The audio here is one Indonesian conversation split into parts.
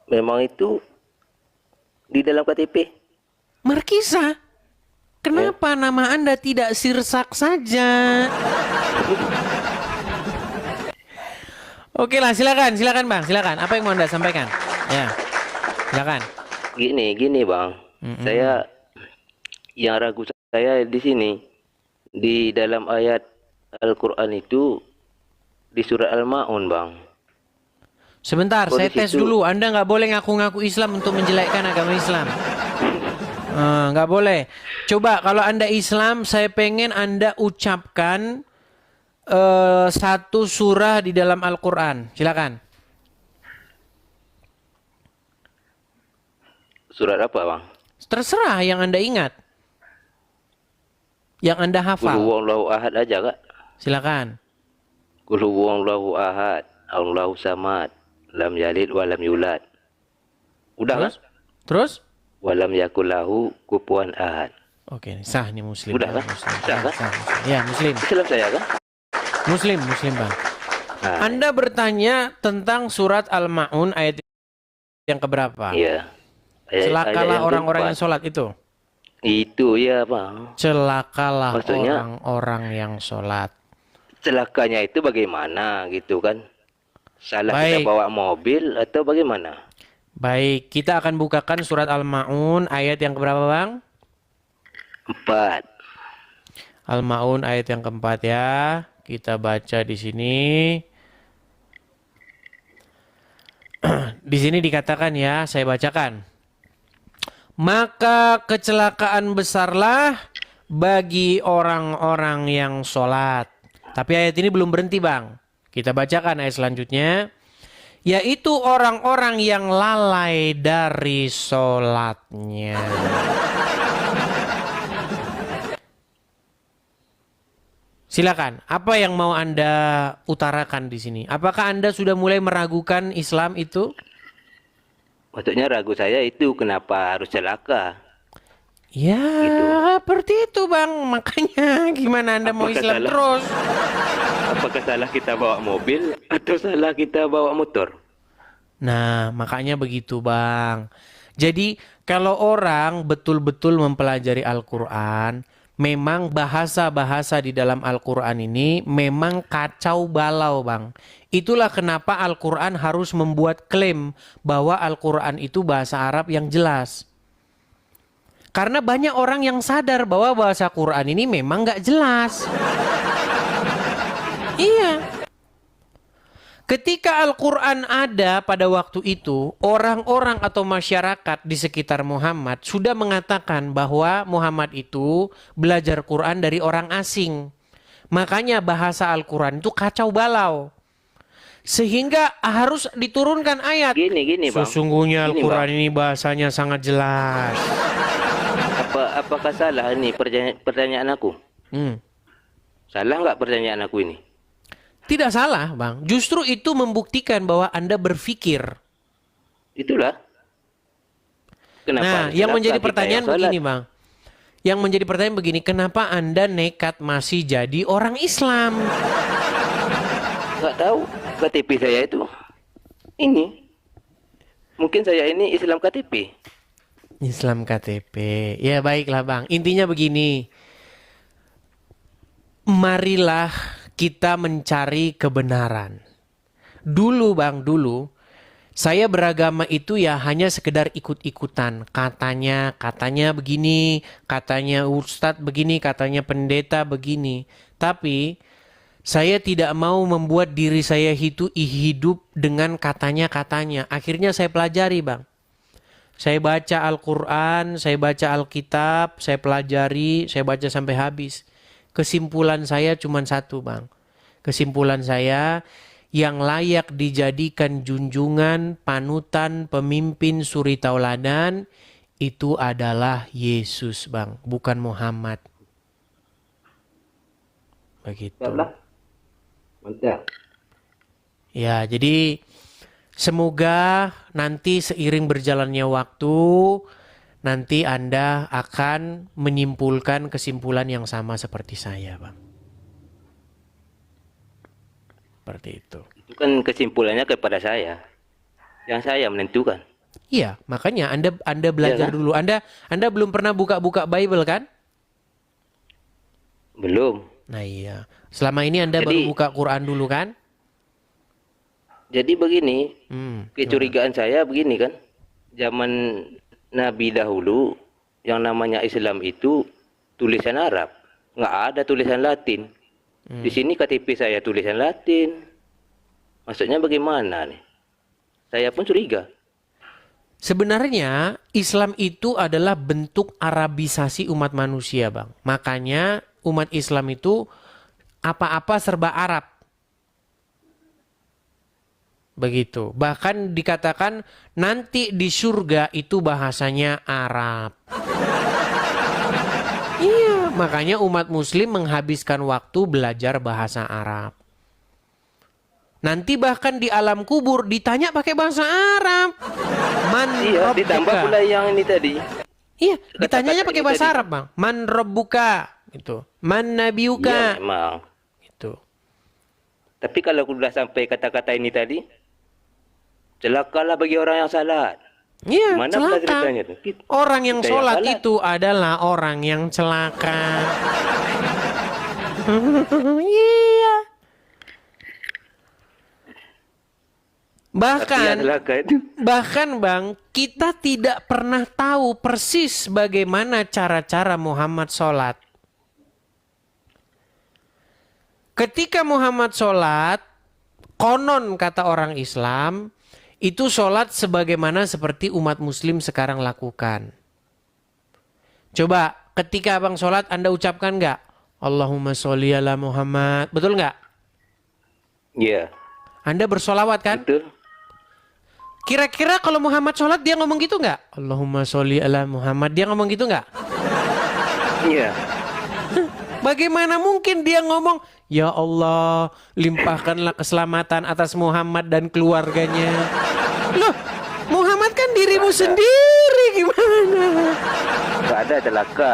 memang itu di dalam KTP. Markisa, kenapa nama Anda tidak Sirsak saja? Oke lah, silakan Bang, silakan. Apa yang mau Anda sampaikan? Ya, silakan. Gini Bang, Mm-mm. saya yang ragu saya di sini di dalam ayat Al-Quran itu di surat Al-Maun Bang. Sebentar, Kok di saya tes situ dulu. Anda nggak boleh ngaku-ngaku Islam untuk menjelekkan agama Islam. Nggak boleh. Coba kalau Anda Islam, saya pengen Anda ucapkan satu surah di dalam Al-Quran. Silakan. surat apa Bang? Terserah yang Anda ingat, yang Anda Qul hafal. huwallahu ahad aja Kak. Silakan. Qul huwallahu ahad, Allahu samad, lam yalid walam yulad. Udah kan? Terus? Terus? Walam yakul lahu kufuwan ahad. Oke, sah nih Muslim. Udah Ya, kan? Muslim. Udah Ya, kan? sah, Muslim. Ya, Muslim. Islam saya kan? Muslim Bang. Nah, Anda bertanya tentang surat Al-Ma'un ayat yang keberapa? iya. Ayat Celakalah yang orang-orang keempat. yang sholat itu. Itu ya Bang. Celakalah Maksudnya orang-orang yang sholat. celakanya itu bagaimana gitu kan? Salah kita Baik, bawa mobil atau bagaimana? baik. Kita akan bukakan surat Al-Ma'un ayat yang keberapa, Bang? Empat. Al-Ma'un ayat yang keempat ya. Kita baca di sini. Di sini dikatakan ya, saya bacakan. Maka kecelakaan besarlah bagi orang-orang yang sholat. Tapi ayat ini belum berhenti, Bang. Kita bacakan ayat selanjutnya. Yaitu orang-orang yang lalai dari sholatnya. Silakan, apa yang mau Anda utarakan di sini? Apakah Anda sudah mulai meragukan Islam itu? Maksudnya ragu saya itu kenapa harus celaka Ya, gitu. seperti itu Bang. Makanya gimana Anda mau Apakah Islam salah? terus? Apakah salah kita bawa mobil atau salah kita bawa motor? Nah, makanya begitu Bang. Jadi, kalau orang betul-betul mempelajari Al-Quran, memang bahasa-bahasa di dalam Al-Quran ini memang kacau balau Bang. Itulah kenapa Al-Quran harus membuat klaim bahwa Al-Quran itu bahasa Arab yang jelas. Karena banyak orang yang sadar bahwa bahasa Quran ini memang nggak jelas. Iya. Ketika Al-Quran ada pada waktu itu, orang-orang atau masyarakat di sekitar Muhammad sudah mengatakan bahwa Muhammad itu belajar Quran dari orang asing. Makanya bahasa Al-Quran itu kacau balau. Sehingga harus diturunkan ayat. Gini Bang. Sesungguhnya Gini Bang. Al-Quran ini bahasanya sangat jelas. Apakah salah ini pertanyaan aku? Hmm. Salah nggak pertanyaan aku ini? Tidak salah, Bang. Justru itu membuktikan bahwa Anda berpikir. Itulah. Kenapa Nah, harus yang celaka menjadi kita yang pertanyaan sholat? begini, Bang. Yang menjadi pertanyaan begini, kenapa Anda nekat masih jadi orang Islam? Nggak tahu KTP saya itu. Ini. Mungkin saya ini Islam KTP. Islam KTP. Ya, baiklah, Bang. Intinya begini. Marilah kita mencari kebenaran. Dulu, Bang, dulu saya beragama itu ya hanya sekedar ikut-ikutan. Katanya begini, katanya ustadz begini, katanya pendeta begini. Tapi saya tidak mau membuat diri saya itu hidup dengan katanya-katanya. Akhirnya saya pelajari, Bang. Saya baca Al-Quran, saya baca Alkitab, saya pelajari, saya baca sampai habis. Kesimpulan saya cuma satu, Bang. Kesimpulan saya, yang layak dijadikan junjungan, panutan, pemimpin, suri tauladan, itu adalah Yesus, Bang. Bukan Muhammad. Begitu. Siaplah. Mantap. Ya, jadi semoga nanti seiring berjalannya waktu, nanti Anda akan menyimpulkan kesimpulan yang sama seperti saya, Bang. Seperti itu. Itu kan kesimpulannya kepada saya. Yang saya menentukan. Iya, makanya Anda Ya belajar kan? dulu. Anda belum pernah buka-buka Bible kan? Belum. Nah iya. Selama ini Anda baru Jadi buka Quran dulu kan? jadi begini, Gimana? kecurigaan saya begini kan. Zaman Nabi dahulu yang namanya Islam itu tulisan Arab, nggak ada tulisan Latin. Di sini KTP saya tulisan Latin. Maksudnya bagaimana nih? Saya pun curiga. Sebenarnya Islam itu adalah bentuk Arabisasi umat manusia, Bang. Makanya umat Islam itu apa-apa serba Arab. Begitu. Bahkan dikatakan nanti di surga itu bahasanya Arab. Iya, makanya umat muslim menghabiskan waktu belajar bahasa Arab. Nanti bahkan di alam kubur ditanya pakai bahasa Arab. Man Iya, ditambah rabbuka? pula yang ini tadi. Iya, ditanyanya Kata-kata pakai ini bahasa tadi. Arab, Bang. Man rabbuka? Itu. Man Iya, nabiyuka? memang. Itu. Tapi kalau sudah sampai kata-kata ini tadi, celakalah bagi orang yang salat. Iya, Gimana pula celaka. ceritanya tuh? Orang yang Kita sholat salat. itu adalah orang yang celaka. Iya. Artinya Bahkan, celaka itu. bahkan Bang, kita tidak pernah tahu persis bagaimana cara-cara Muhammad sholat. Ketika Muhammad sholat, konon kata orang Islam, itu sholat sebagaimana seperti umat muslim sekarang lakukan. Coba ketika abang sholat Anda ucapkan nggak? Allahumma sholli ala Muhammad. Betul nggak? Iya, Anda bersolawat kan? betul. Kira-kira kalau Muhammad sholat dia ngomong gitu nggak? Allahumma sholli ala Muhammad. Dia ngomong gitu nggak? Iya. Bagaimana mungkin dia ngomong, ya Allah, limpahkanlah keselamatan atas Muhammad dan keluarganya. Loh, Muhammad kan dirimu sendiri, gimana? Nggak ada celaka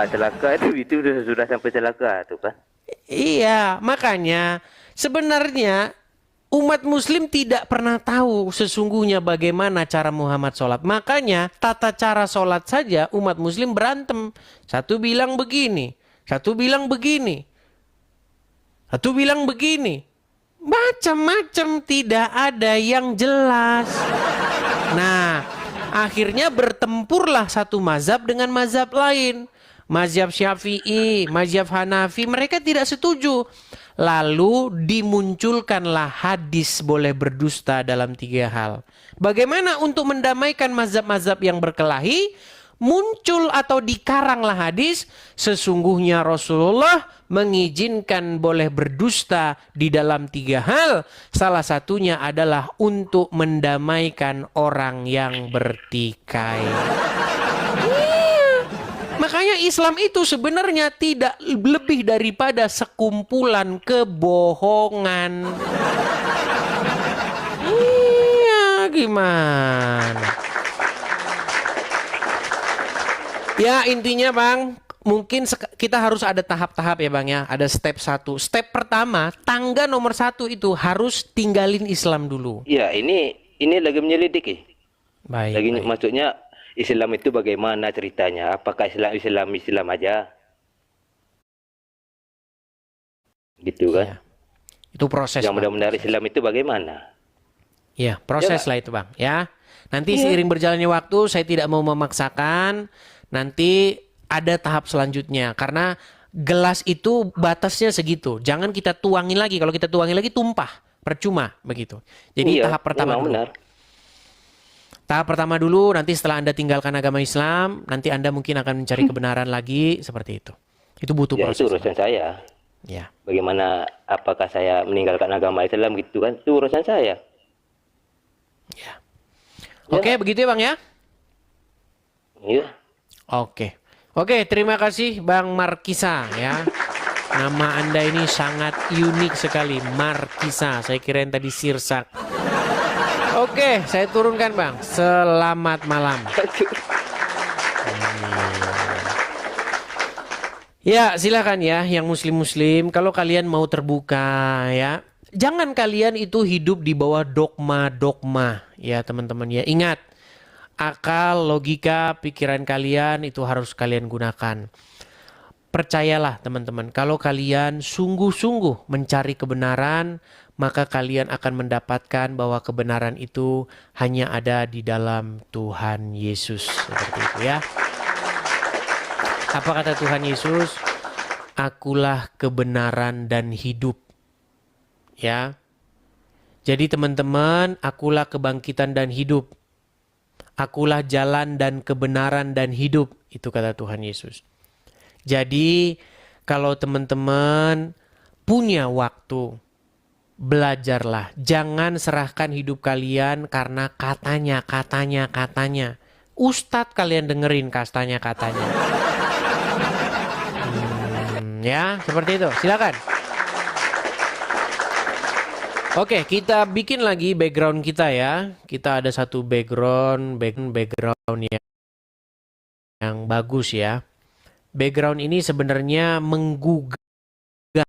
itu sudah sampai celaka tuh kan. Iya, makanya sebenarnya umat muslim tidak pernah tahu sesungguhnya bagaimana cara Muhammad sholat. Makanya tata cara sholat saja umat muslim berantem. Satu bilang begini, satu bilang begini, satu bilang begini. Macam-macam, tidak ada yang jelas. Nah, akhirnya bertempurlah satu mazhab dengan mazhab lain. Mazhab Syafi'i, mazhab Hanafi, mereka tidak setuju. Lalu dimunculkanlah hadis boleh berdusta dalam 3 hal. Bagaimana untuk mendamaikan mazhab-mazhab yang berkelahi? Muncul atau dikaranglah hadis, sesungguhnya Rasulullah mengizinkan boleh berdusta di dalam 3 hal. Salah satunya adalah untuk mendamaikan orang yang bertikai. Makanya Islam itu sebenarnya tidak lebih daripada sekumpulan kebohongan. Iya, gimana? Ya intinya Bang, mungkin kita harus ada tahap-tahap ya Bang ya. Ada step 1. Step pertama, tangga nomor 1 itu harus tinggalin Islam dulu. Iya, ini lagi menyelidik ya. Baik, Lagi baik. maksudnya Islam itu bagaimana ceritanya? Apakah Islam aja? Gitu kan? Iya. Itu proses Yang Bang. benar-benar Islam itu bagaimana? Iya, proses lah itu Bang ya. Nanti Iya. seiring berjalannya waktu saya tidak mau memaksakan. Nanti ada tahap selanjutnya karena gelas itu batasnya segitu. Jangan kita tuangin lagi. Kalau kita tuangin lagi tumpah, percuma begitu. Jadi Iya, tahap pertama memang dulu. benar. Tahap pertama dulu, nanti setelah Anda tinggalkan agama Islam, nanti Anda mungkin akan mencari kebenaran lagi seperti itu. Itu butuh Ya itu proses. urusan saya. Ya. Bagaimana apakah saya meninggalkan agama Islam gitu kan? Itu urusan saya. Ya. Oke, begitu ya Bang ya? Iya. Oke. Oke, terima kasih Bang Markisa ya. Nama Anda ini sangat unik sekali, Markisa. Saya kirain tadi Sirsak. Oke, saya turunkan Bang. Selamat malam. Ya, silakan ya yang muslim-muslim. Kalau kalian mau terbuka ya, jangan kalian itu hidup di bawah dogma-dogma ya teman-teman ya. Ingat, Akal, logika, pikiran kalian itu harus kalian gunakan. Percayalah teman-teman, kalau kalian sungguh-sungguh mencari kebenaran, maka kalian akan mendapatkan bahwa kebenaran itu hanya ada di dalam Tuhan Yesus. Seperti itu ya. Apa kata Tuhan Yesus? Akulah kebenaran dan hidup. Ya. Jadi teman-teman, akulah kebangkitan dan hidup. Akulah jalan dan kebenaran dan hidup. Itu kata Tuhan Yesus. Jadi kalau teman-teman punya waktu, belajarlah. Jangan serahkan hidup kalian karena katanya. Ustadz kalian dengerin katanya. Ya, seperti itu. Silakan. Oke, kita bikin lagi background kita ya. Kita ada satu background yang bagus ya. Background ini sebenarnya menggugah